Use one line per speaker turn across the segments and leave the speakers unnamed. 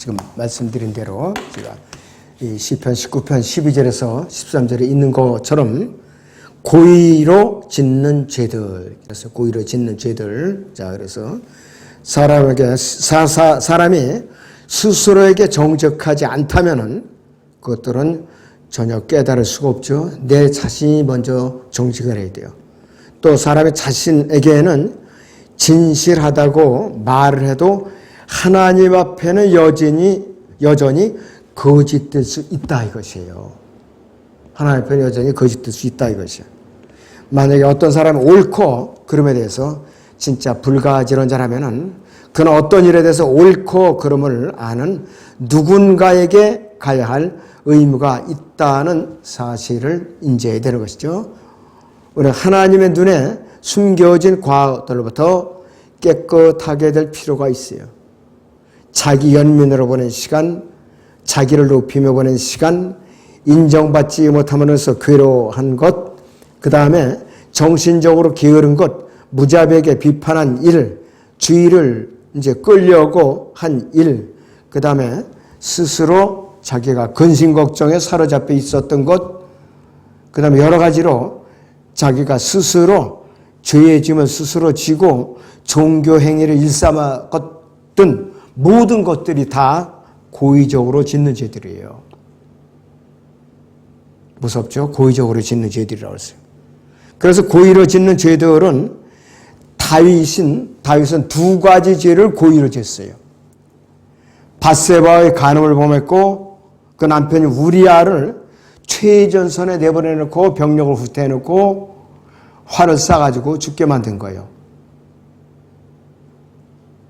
지금 말씀드린 대로 제가 이 시편 19편 12절에서 13절에 있는 것처럼 고의로 짓는 죄들, 그래서 고의로 짓는 죄들. 자, 그래서 사람이 스스로에게 정직하지 않다면은 그것들은 전혀 깨달을 수가 없죠. 내 자신이 먼저 정직을 해야 돼요. 또 사람의 자신에게는 진실하다고 말을 해도 하나님 앞에는 여전히 거짓될 수 있다 이것이에요. 하나님 앞에는 여전히 거짓될 수 있다 이것이에요. 만약에 어떤 사람이 옳고 그름에 대해서 진짜 불가지런자라면은 그는 어떤 일에 대해서 옳고 그름을 아는 누군가에게 가야 할 의무가 있다는 사실을 인지해야 되는 것이죠. 우리 하나님의 눈에 숨겨진 과거들로부터 깨끗하게 될 필요가 있어요. 자기 연민으로 보낸 시간, 자기를 높이며 보낸 시간, 인정받지 못함으로써 괴로워한 것, 그 다음에 정신적으로 게으른 것, 무자비하게 비판한 일, 주의를 이제 끌려고 한 일, 그 다음에 스스로 자기가 근심 걱정에 사로잡혀 있었던 것, 그 다음에 여러 가지로 자기가 스스로 죄의 짐을 스스로 지고 종교 행위를 일삼았던 모든 것들이 다 고의적으로 짓는 죄들이에요. 무섭죠? 고의적으로 짓는 죄들이라고 했어요. 그래서 고의로 짓는 죄들은 다윗은 두 가지 죄를 고의로 졌어요. 밧세바의 간음을 범했고 그 남편이 우리아를 최전선에 내보내놓고 병력을 후퇴해놓고 활을 쏴가지고 죽게 만든 거예요.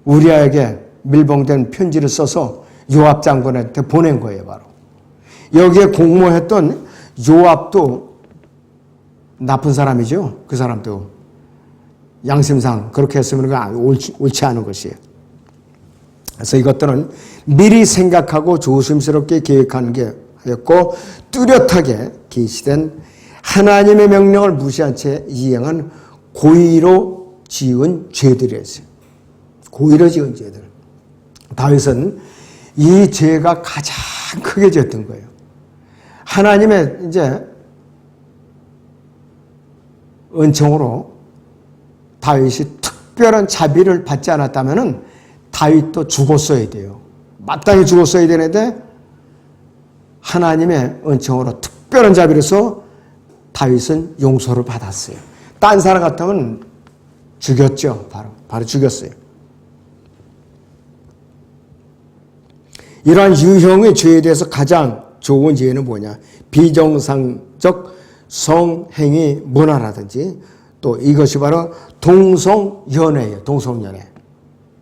우리아에게 밀봉된 편지를 써서 요압 장군한테 보낸 거예요. 바로 여기에 공모했던 요압도 나쁜 사람이죠. 그 사람도 양심상 그렇게 했으면 옳지 않은 것이에요. 그래서 이것들은 미리 생각하고 조심스럽게 계획하는 게 였고 뚜렷하게 계시된 하나님의 명령을 무시한 채 이행한 고의로 지은 죄들이었어요. 고의로 지은 죄들. 다윗은 이 죄가 가장 크게 지었던 거예요. 하나님의 이제 은총으로 다윗이 특별한 자비를 받지 않았다면은 다윗도 죽었어야 돼요. 마땅히 죽었어야 되는데 하나님의 은총으로 특별한 자비로서 다윗은 용서를 받았어요. 딴 사람 같으면 죽였죠. 바로 죽였어요. 이러한 유형의 죄에 대해서 가장 좋은 예는 뭐냐? 비정상적 성행위 문화라든지 또 이것이 바로 동성연애예요. 동성연애.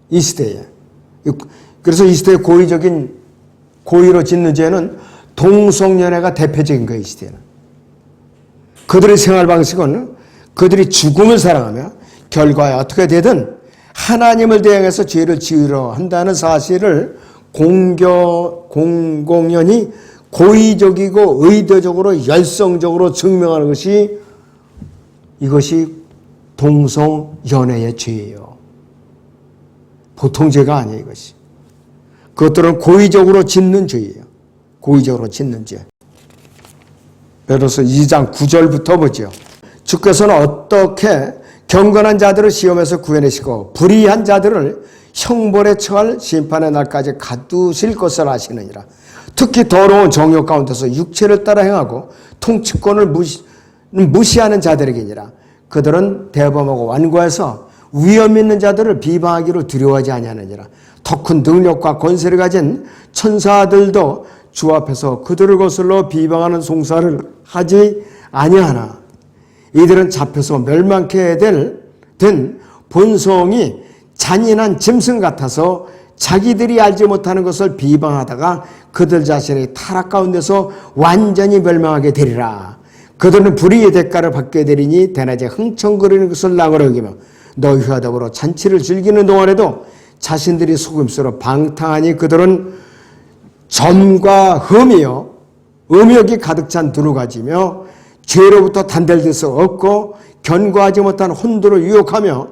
이 시대에. 그래서 이 시대의 고의로 짓는 죄는 동성연애가 대표적인 거예요. 이 시대는. 그들의 생활 방식은 그들이 죽음을 사랑하며 결과에 어떻게 되든 하나님을 대항해서 죄를 지으려 한다는 사실을 공공연히 고의적이고 의도적으로 열성적으로 증명하는 것이 이것이 동성연애의 죄예요. 보통 죄가 아니에요. 이것이. 그것들은 고의적으로 짓는 죄예요. 고의적으로 짓는 죄. 베드로서 2장 9절부터 보죠. 주께서는 어떻게 경건한 자들을 시험에서 구해내시고 불의한 자들을 형벌에 처할 심판의 날까지 가두실 것을 아시느니라. 특히 더러운 정욕 가운데서 육체를 따라 행하고 통치권을 무시하는 자들에게니라. 그들은 대범하고 완고해서 위험 있는 자들을 비방하기로 두려워하지 아니하느니라. 더 큰 능력과 권세를 가진 천사들도 주 앞에서 그들을 거슬러 비방하는 송사를 하지 아니하나. 이들은 잡혀서 멸망케 된 본성이 잔인한 짐승 같아서 자기들이 알지 못하는 것을 비방하다가 그들 자신의 타락 가운데서 완전히 멸망하게 되리라. 그들은 불의의 대가를 받게 되리니 대낮에 흥청거리는 것을 낙으로 여기며 너희와 더불어 잔치를 즐기는 동안에도 자신들이 속임수로 방탕하니 그들은 점과 흠이요 음욕이 가득 찬 두루가지며 죄로부터 단절될 수 없고 견고하지 못한 혼돈을 유혹하며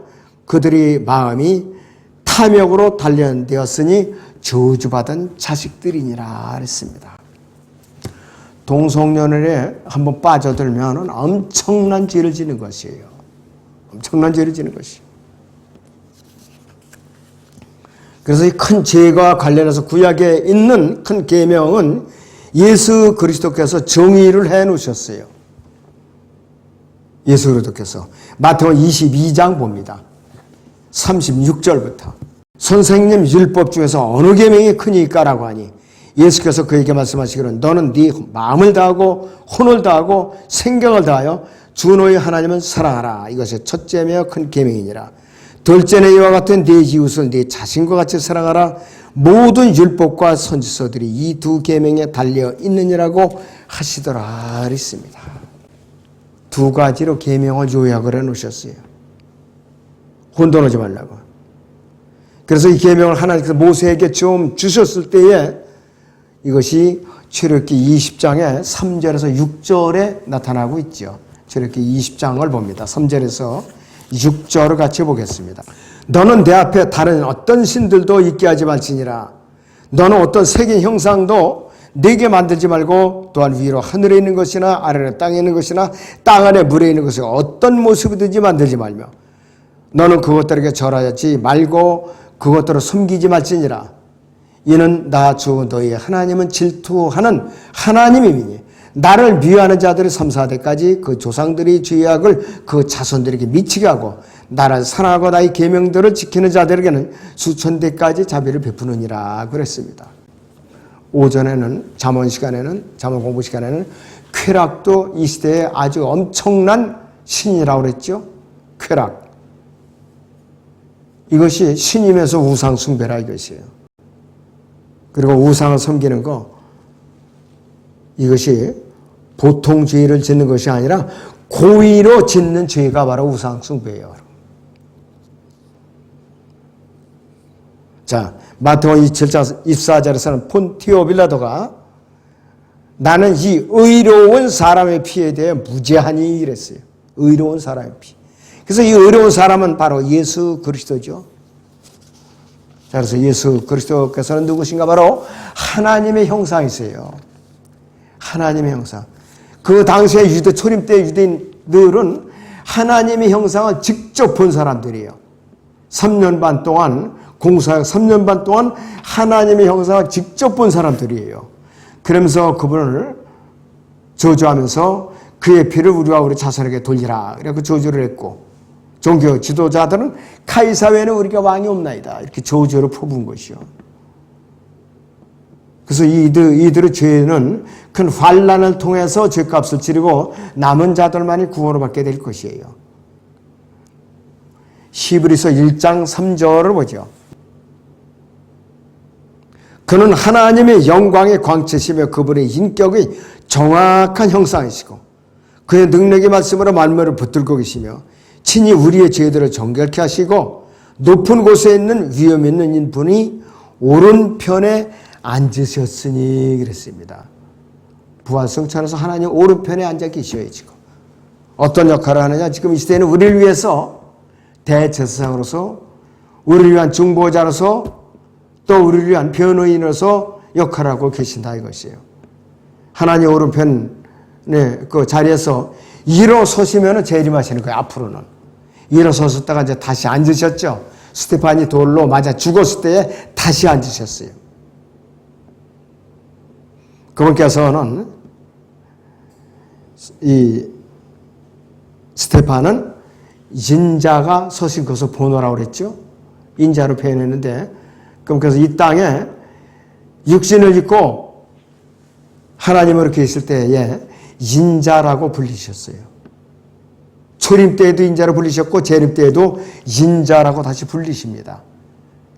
그들의 마음이 탐욕으로 단련되었으니 저주받은 자식들이니라 그랬습니다. 동성연애에 한번 빠져들면 엄청난 죄를 지는 것이에요. 엄청난 죄를 지는 것이에요. 그래서 이 큰 죄와 관련해서 구약에 있는 큰 계명은 예수 그리스도께서 정의를 해 놓으셨어요. 예수 그리스도께서 마태복음 22장 봅니다. 36절부터 선생님 율법 중에서 어느 계명이 크니까라고 하니 예수께서 그에게 말씀하시기를 너는 네 마음을 다하고 혼을 다하고 생각을 다하여 주 너의 하나님은 사랑하라. 이것이 첫째며 큰 계명이니라. 둘째는 이와 같은 네 이웃을 네 자신과 같이 사랑하라. 모든 율법과 선지서들이 이 두 계명에 달려 있느니라고 하시더라 그랬습니다. 두 가지로 계명을 요약을 해놓으셨어요. 혼돈하지 말라고. 그래서 이 계명을 하나님께서 모세에게 처음 주셨을 때에 이것이 출애굽기 20장의 3절에서 6절에 나타나고 있죠. 출애굽기 20장을 봅니다. 3절에서 6절을 같이 보겠습니다. 너는 내 앞에 다른 어떤 신들도 있게 하지 말지니라. 너는 어떤 색의 형상도 내게 만들지 말고 또한 위로 하늘에 있는 것이나 아래로 땅에 있는 것이나 땅 아래 물에 있는 것이 어떤 모습이든지 만들지 말며 너는 그것들에게 절하지 말고 그것들을 숨기지 말지니라. 이는 나 주 너희 하나님은 질투하는 하나님이니 나를 미워하는 자들을 섬사대까지 그 조상들이 죄악을 그 자손들에게 미치게 하고 나를 사랑하고 나의 계명들을 지키는 자들에게는 수천대까지 자비를 베푸느니라 그랬습니다. 오전에는 잠언 공부 시간에는 쾌락도 이 시대에 아주 엄청난 신이라고 그랬죠. 쾌락. 이것이 신임에서 우상 숭배라 이것이에요. 그리고 우상을 섬기는 거 이것이 보통 죄를 짓는 것이 아니라 고의로 짓는 죄가 바로 우상 숭배예요. 자, 마태복음 27장 24절에서는 폰티오 빌라도가 나는 이 의로운 사람의 피에 대해 무죄하니 이랬어요. 의로운 사람의 피. 그래서 이 의로운 사람은 바로 예수 그리스도죠. 자, 그래서 예수 그리스도께서는 누구신가? 바로 하나님의 형상이세요. 하나님의 형상. 그 당시에 유대 초림 때 유대인들은 하나님의 형상을 직접 본 사람들이에요. 3년 반 동안 공사역 3년 반 동안 하나님의 형상을 직접 본 사람들이에요. 그러면서 그분을 저주하면서 그의 피를 우리와 우리 자손에게 돌리라. 이렇게 저주를 했고 종교 지도자들은 카이사 외에는 우리가 왕이 없나이다. 이렇게 저주를 퍼부은 것이요. 그래서 이들의 죄는 큰 환난을 통해서 죄값을 치르고 남은 자들만이 구원을 받게 될 것이에요. 히브리서 1장 3절을 보죠. 그는 하나님의 영광의 광채시며 그분의 인격의 정확한 형상이시고 그의 능력의 말씀으로 만물을 붙들고 계시며 친히 우리의 죄들을 정결케 하시고 높은 곳에 있는 위엄 있는 분이 오른편에 앉으셨으니 그랬습니다. 부활성찬에서 하나님 오른편에 앉아 계셔야 지금 어떤 역할을 하느냐? 지금 이 시대에는 우리를 위해서 대제사장으로서 우리를 위한 중보자로서 또 우리를 위한 변호인으로서 역할을 하고 계신다 이것이에요. 하나님 오른편에 그 자리에서 일어서시면 재림하시는 거예요. 앞으로는 일어서셨다가 이제 다시 앉으셨죠. 스테판이 돌로 맞아 죽었을 때에 다시 앉으셨어요. 그분께서는 이 스테판은 인자가 서신 것을 보노라고 그랬죠. 인자로 표현했는데 그분께서 이 땅에 육신을 입고 하나님으로 계실 때에 인자라고 불리셨어요. 초림 때에도 인자로 불리셨고 재림 때에도 인자라고 다시 불리십니다.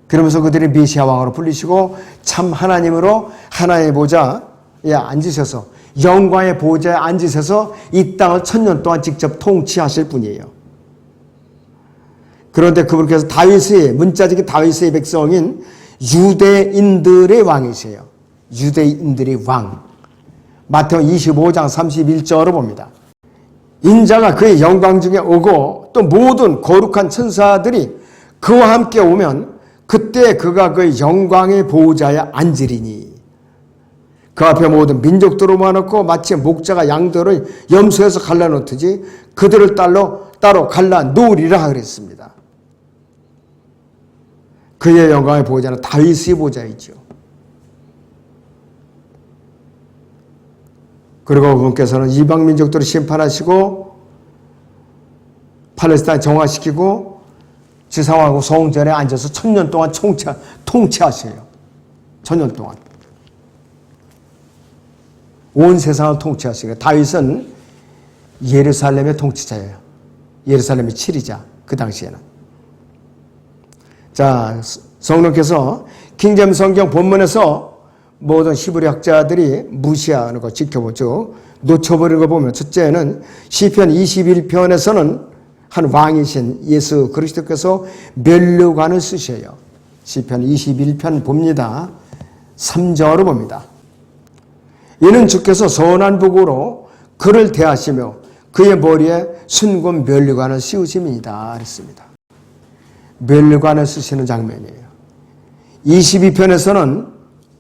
그러면서 그들이 메시아 왕으로 불리시고 참 하나님으로 하나님의 보좌에 앉으셔서 영광의 보좌에 앉으셔서 이 땅을 1000년 동안 직접 통치하실 분이에요. 그런데 그분께서 다윗의 문자적인 다윗의 백성인 유대인들의 왕이세요. 유대인들의 왕. 마태복음 25장 31절을 봅니다. 인자가 그의 영광 중에 오고 또 모든 거룩한 천사들이 그와 함께 오면 그때 그가 그 영광의 보호자에 앉으리니 그 앞에 모든 민족들을 모아놓고 마치 목자가 양들을 염소에서 갈라놓듯이 그들을 따로 갈라놓으리라 그랬습니다. 그의 영광의 보호자는 다윗의 보호자이죠. 그리고 그분께서는 이방 민족들을 심판하시고 팔레스타인 정화시키고 지상하고 성전에 앉아서 1000년 동안 통치하셔요. 1000년 동안. 온 세상을 통치하시고 다윗은 예루살렘의 통치자예요. 예루살렘의 치리자. 그 당시에는. 자, 성령께서 킹제임스 성경 본문에서 모든 히브리 학자들이 무시하는 거 지켜보죠. 놓쳐버린 거 보면 첫째는 시편 21편에서는 한 왕이신 예수 그리스도께서 면류관을 쓰셔요. 시편 21편 봅니다. 3절을 봅니다. 이는 주께서 선한 복으로 그를 대하시며 그의 머리에 순금 면류관을 씌우심이니이다 그랬습니다. 면류관을 쓰시는 장면이에요. 22편에서는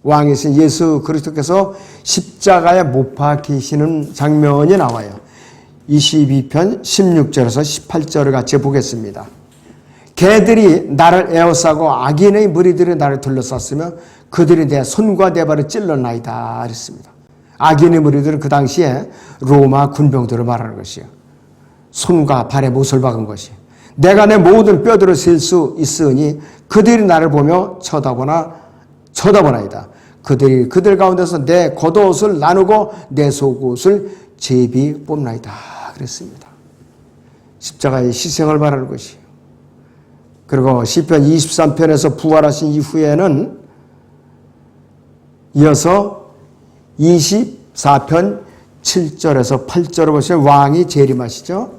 왕이신 예수 그리스도께서 십자가에 못 박히시는 장면이 나와요. 22편 16절에서 18절을 같이 보겠습니다. 개들이 나를 에워싸고 악인의 무리들이 나를 둘러쌌으며 그들이 내 손과 내 발을 찔러나이다 그랬습니다. 악인의 무리들은 그 당시에 로마 군병들을 말하는 것이에요. 손과 발에 못을 박은 것이. 내가 내 모든 뼈들을 셀 수 있으니 그들이 나를 보며 쳐다보나이다. 그들이 그들 가운데서 내 겉옷을 나누고 내 속옷을 제비 뽑나이다 그랬습니다. 십자가의 희생을 말하는 것이에요. 그리고 시편 23편에서 부활하신 이후에는 이어서 24편 7절에서 8절을 보시면 왕이 재림하시죠.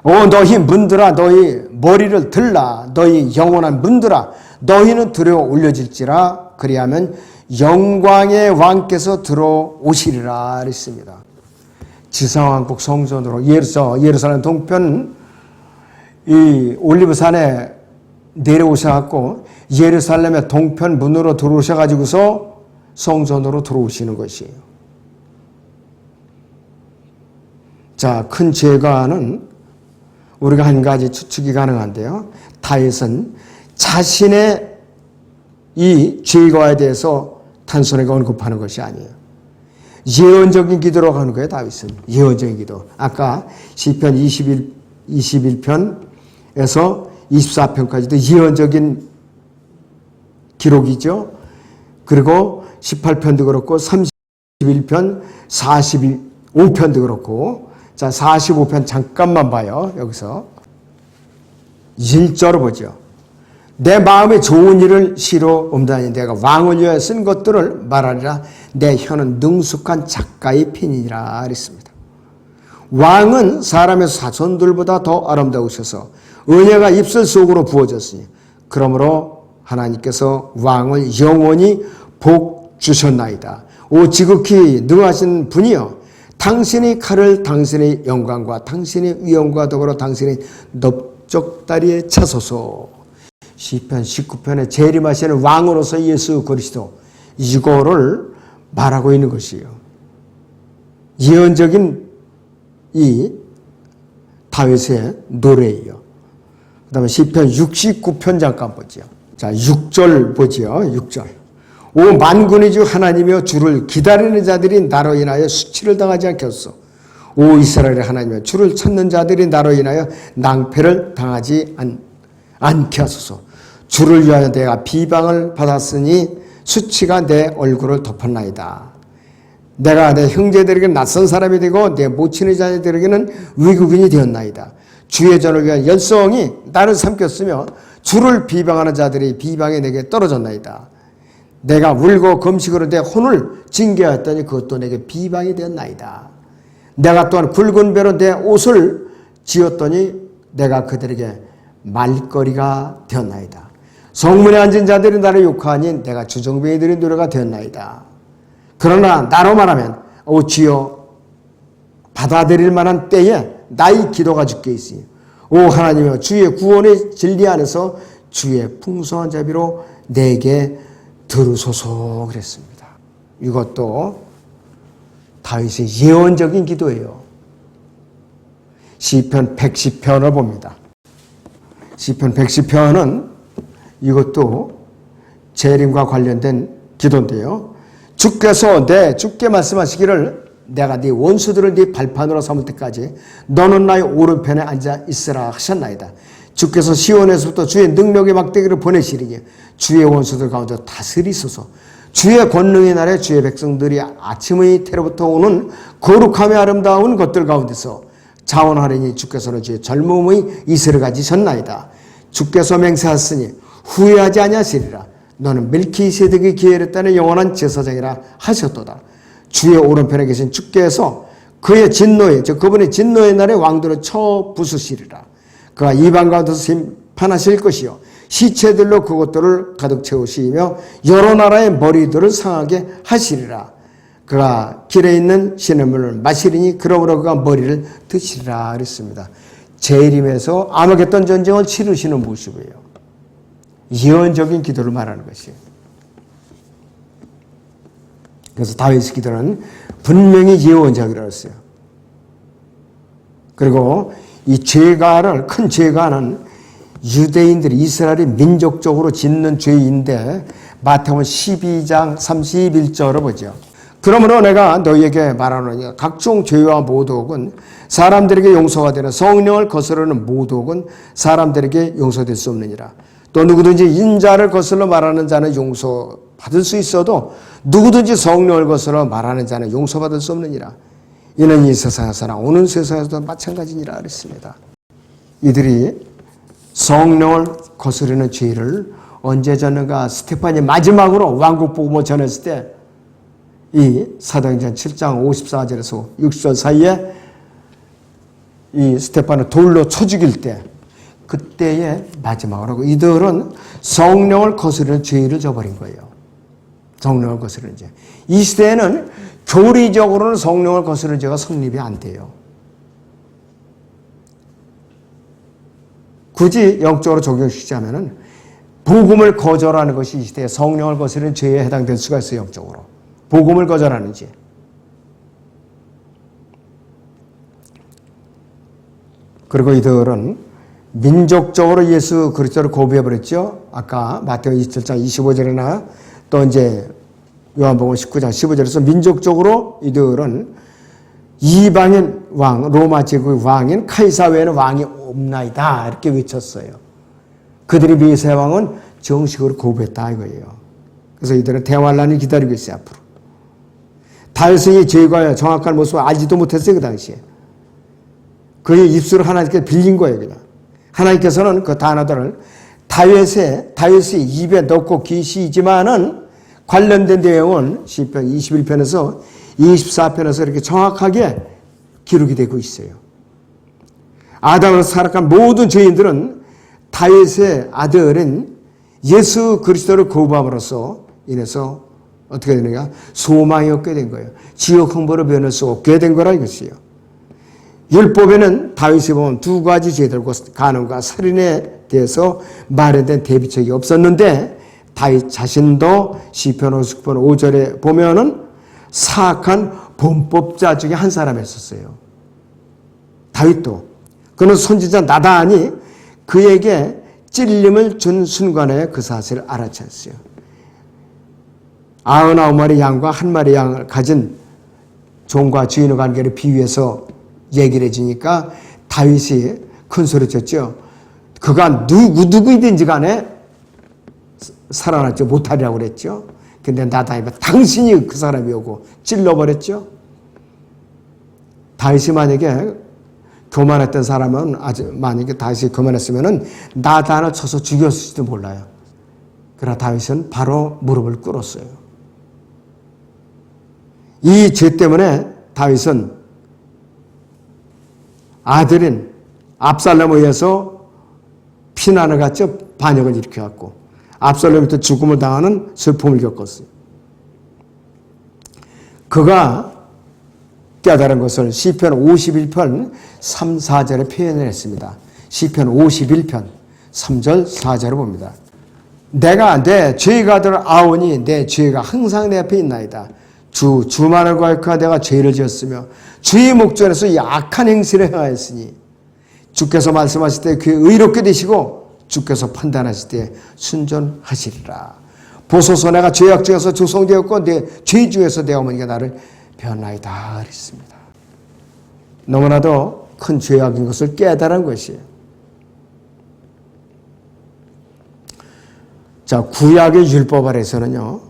오 너희 문들아 너희 머리를 들라 너희 영원한 문들아 너희는 들어 올려질지라 그리하면 영광의 왕께서 들어오시리라 그랬습니다. 지상왕국 성전으로 예루살렘 동편 이 올리브산에 내려오셔갖고 예루살렘의 동편 문으로 들어오셔가지고서 성전으로 들어오시는 것이에요. 자, 큰 죄가는 우리가 한 가지 추측이 가능한데요. 다윗은 자신의 이 죄과에 대해서 단순하게 언급하는 것이 아니에요. 예언적인 기도로 하는 거예요. 다윗은. 예언적인 기도. 아까 시편 21편에서 24편까지도 예언적인 기록이죠. 그리고 18편도 그렇고 31편, 45편도 그렇고 자 45편 잠깐만 봐요. 여기서 1절을 보죠. 내 마음에 좋은 일을 시로 옮다니 내가 왕을 위하여 쓴 것들을 말하리라. 내 혀는 능숙한 작가의 펜이니라 그랬습니다. 왕은 사람의 사손들보다 더 아름다우셔서 은혜가 입술 속으로 부어졌으니 그러므로 하나님께서 왕을 영원히 복 주셨나이다. 오 지극히 능하신 분이여 당신의 칼을 당신의 영광과 당신의 위엄과 더불어 당신의 넓적다리에 차소서. 시편 19편에 재림하시는 왕으로서 예수 그리스도 이거를 말하고 있는 것이에요. 예언적인 이 다윗의 노래예요. 그 다음에 시편 69편 잠깐 보죠. 자 6절 보죠. 6절. 오 만군의 주 하나님이여 주를 기다리는 자들이 나로 인하여 수치를 당하지 않게 하소서. 오 이스라엘의 하나님이여 주를 찾는 자들이 나로 인하여 낭패를 당하지 않게 하소서. 주를 위하여 내가 비방을 받았으니 수치가 내 얼굴을 덮었나이다. 내가 내 형제들에게 낯선 사람이 되고 내 모친의 자녀들에게는 외국인이 되었나이다. 주의 전을 위한 열성이 나를 삼켰으며 주를 비방하는 자들이 비방이 내게 떨어졌나이다. 내가 울고 금식으로 내 혼을 징계하였더니 그것도 내게 비방이 되었나이다. 내가 또한 굵은 배로 내 옷을 지었더니 내가 그들에게 말거리가 되었나이다. 성문에 앉은 자들이 나를 욕하니 내가 주정뱅이들의 노래가 되었나이다. 그러나 나로 말하면 오 주여 받아들일 만한 때에 나의 기도가 주께 있으니 오 하나님이여 주의 구원의 진리 안에서 주의 풍성한 자비로 내게 들으소서 그랬습니다. 이것도 다윗의 예언적인 기도예요. 시편 110편을 봅니다. 시편 110편은 이것도 재림과 관련된 기도인데요. 주께서 주께 말씀하시기를 내가 네 원수들을 네 발판으로 삼을 때까지 너는 나의 오른편에 앉아 있으라 하셨나이다. 주께서 시온에서부터 주의 능력의 막대기를 보내시리니 주의 원수들 가운데 다스리소서. 주의 권능의 날에 주의 백성들이 아침의 태로부터 오는 거룩함의 아름다운 것들 가운데서 자원하리니 주께서는 주의 젊음의 이슬을 가지셨나이다. 주께서 맹세하시니 후회하지 아니하시리라. 너는 멜키세덱의 기회를 따는 영원한 제사장이라 하셨도다. 주의 오른편에 계신 주께서 그의 진노의 즉 그분의 진노의 날에 왕들을 쳐 부수시리라. 그가 이방 가운데서 심판하실 것이요 시체들로 그것들을 가득 채우시며 여러 나라의 머리들을 상하게 하시리라. 그가 길에 있는 시냇물을 마시리니 그러므로 그가 머리를 드시리라 그랬습니다. 재림에서 아마겟돈 전쟁을 치르시는 모습이에요. 예언적인 기도를 말하는 것이에요. 그래서 다윗의 기도는 분명히 예언적이라고 했어요. 그리고 이 죄가를 큰 죄가는 유대인들이 이스라엘이 민족적으로 짓는 죄인데 마태복음 12장 31절을 보죠. 그러므로 내가 너희에게 말하노니 각종 죄와 모독은 사람들에게 용서가 되는 성령을 거스르는 모독은 사람들에게 용서될 수 없느니라. 또 누구든지 인자를 거슬러 말하는 자는 용서받을 수 있어도 누구든지 성령을 거슬러 말하는 자는 용서받을 수 없느니라. 이는 이 세상에서나 오는 세상에서도 마찬가지니라 그랬습니다. 이들이 성령을 거스르는 죄를 언제 졌는가? 스테판이 마지막으로 왕국복음을 전했을 때 이 사도행전 7장 54절에서 60절 사이에 이 스테판을 돌로 쳐 죽일 때 그때의 마지막으로 이들은 성령을 거스르는 죄를 저버린 거예요. 성령을 거스르는 죄. 이 시대에는 교리적으로는 성령을 거스르는 죄가 성립이 안 돼요. 굳이 영적으로 적용시키자면은 복음을 거절하는 것이 이 시대에 성령을 거스르는 죄에 해당될 수가 있어요. 영적으로. 복음을 거절하는 죄. 그리고 이들은 민족적으로 예수 그리스도를 거부해버렸죠. 아까 마태복음 27장 25절이나 또 이제 요한복음 19장 15절에서 민족적으로 이들은 이방인 왕, 로마 제국의 왕인 카이사 외에는 왕이 없나이다 이렇게 외쳤어요. 그들이 메시아 왕은 정식으로 거부했다 이거예요. 그래서 이들은 대환란을 기다리고 있어요. 앞으로. 다윗의 죄과의 정확한 모습을 알지도 못했어요. 그 당시에. 그의 입술을 하나님께 빌린 거예요. 그냥. 하나님께서는 그 단어들을 다윗의 입에 넣고 계시지만은 관련된 내용은 시편 21편에서 24편에서 이렇게 정확하게 기록이 되고 있어요. 아담을 살아간 모든 죄인들은 다윗의 아들인 예수 그리스도를 거부함으로써 인해서 어떻게 되느냐? 소망이 없게 된 거예요. 지옥 형벌을 면할 수 없게 된 거라 이것이에요. 율법에는 다윗이 보면 두 가지 죄들과 간음과 살인에 대해서 마련된 대비책이 없었는데 다윗 자신도 시편 50편 5절에 보면은 사악한 범법자 중에 한 사람이었어요. 다윗도. 그는 선지자 나단이 그에게 찔림을 준 순간에 그 사실을 알아챘어요. 99마리 양과 1마리 양을 가진 종과 주인의 관계를 비유해서 얘기를 해주니까 다윗이 큰 소리 쳤죠. 그가 누구이든지 간에 살아나지 못하리라고 그랬죠. 근데 나단이 당신이 그 사람이 오고 찔러버렸죠. 다윗이 만약에 교만했던 사람은 만약에 다윗이 교만했으면은 나단을 쳐서 죽였을지도 몰라요. 그러나 다윗은 바로 무릎을 꿇었어요. 이 죄 때문에 다윗은 아들인 압살롬에 의해서 피난을 갔죠. 반역을 일으켜갖고 압살롬한테 죽음을 당하는 슬픔을 겪었어요. 그가 깨달은 것을 시편 51편 3, 4절에 표현을 했습니다. 시편 51편 3절 4절을 봅니다. 내가 내 죄가 아들 아오니 내 죄가 항상 내 앞에 있나이다. 주만을 거역하여 내가 죄를 지었으며 주의 목전에서 이 악한 행실을 행하였으니 주께서 말씀하실 때 그의 의롭게 되시고 주께서 판단하실 때 순전하시리라. 보소서 내가 죄악 중에서 조성되었고 내 죄 중에서 내 어머니가 나를 변하이다 그랬습니다. 너무나도 큰 죄악인 것을 깨달은 것이에요. 자, 구약의 율법 아래서는요,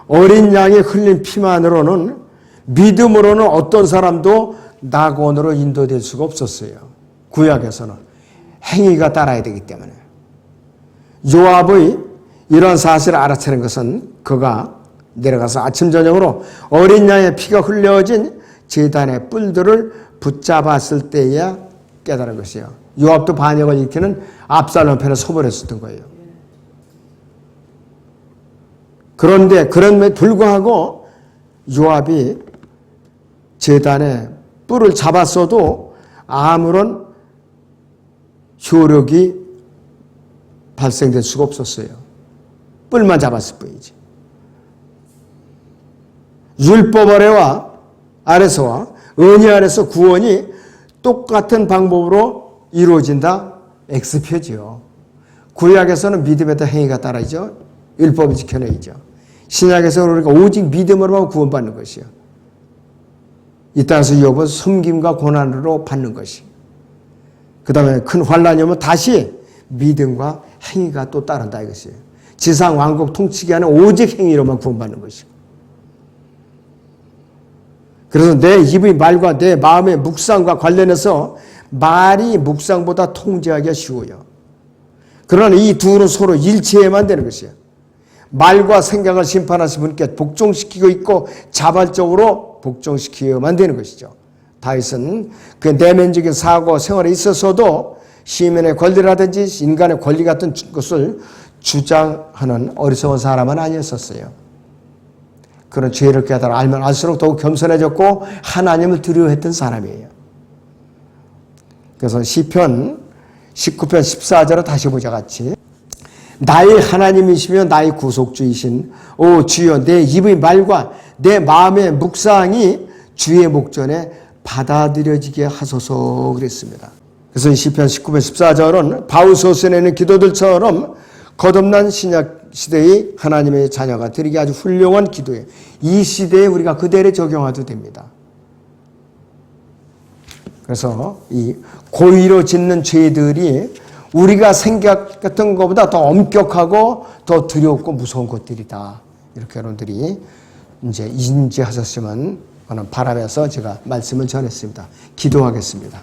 어린 양이 흘린 피만으로는 믿음으로는 어떤 사람도 낙원으로 인도될 수가 없었어요. 구약에서는 행위가 따라야 되기 때문에. 요압의 이런 사실을 알아채는 것은 그가 내려가서 아침 저녁으로 어린 양의 피가 흘려진 제단의 뿔들을 붙잡았을 때야 깨달은 것이에요. 요압도 반역을 일으키는 압살롬 편에 소벌했었던 거예요. 그런데 그럼에도 불구하고 요압이 제단에 뿔을 잡았어도 아무런 효력이 발생될 수가 없었어요. 뿔만 잡았을 뿐이지. 율법 아래서와 은혜 아래서 구원이 똑같은 방법으로 이루어진다? X표지요. 구약에서는 믿음에다 행위가 따라야죠. 율법이 지켜내야죠. 신약에서 그러니까 오직 믿음으로만 구원받는 것이요. 이 땅에서 욥은 숨김과 고난으로 받는 것이. 그 다음에 큰 환란이 오면 다시 믿음과 행위가 또 따른다 이것이에요. 지상 왕국 통치기 하는 오직 행위로만 구원받는 것이고. 그래서 내 입의 말과 내 마음의 묵상과 관련해서 말이 묵상보다 통제하기가 쉬워요. 그러나 이 둘은 서로 일치해야만 되는 것이에요. 말과 생각을 심판하신 분께 복종시키고 있고 자발적으로 복종시켜야만 되는 것이죠. 다윗은 그 내면적인 사고 생활에 있어서도 시민의 권리라든지 인간의 권리 같은 것을 주장하는 어리석은 사람은 아니었었어요. 그런 죄를 깨달아 알면 알수록 더욱 겸손해졌고 하나님을 두려워했던 사람이에요. 그래서 시편 19편 14절을 다시 보자 같이. 나의 하나님이시며 나의 구속주이신 오 주여 내 입의 말과 내 마음의 묵상이 주의 목전에 받아들여지게 하소서 그랬습니다. 그래서 시편 19편 14절은 바울서서에 있는 기도들처럼 거듭난 신약 시대의 하나님의 자녀가 드리기 아주 훌륭한 기도예요. 이 시대에 우리가 그대로 적용해도 됩니다. 그래서 이 고의로 짓는 죄들이 우리가 생각했던 것보다 더 엄격하고 더 두렵고 무서운 것들이다. 이렇게 여러분들이 이제 인지하셨으면 하는 바람에서 제가 말씀을 전했습니다. 기도하겠습니다.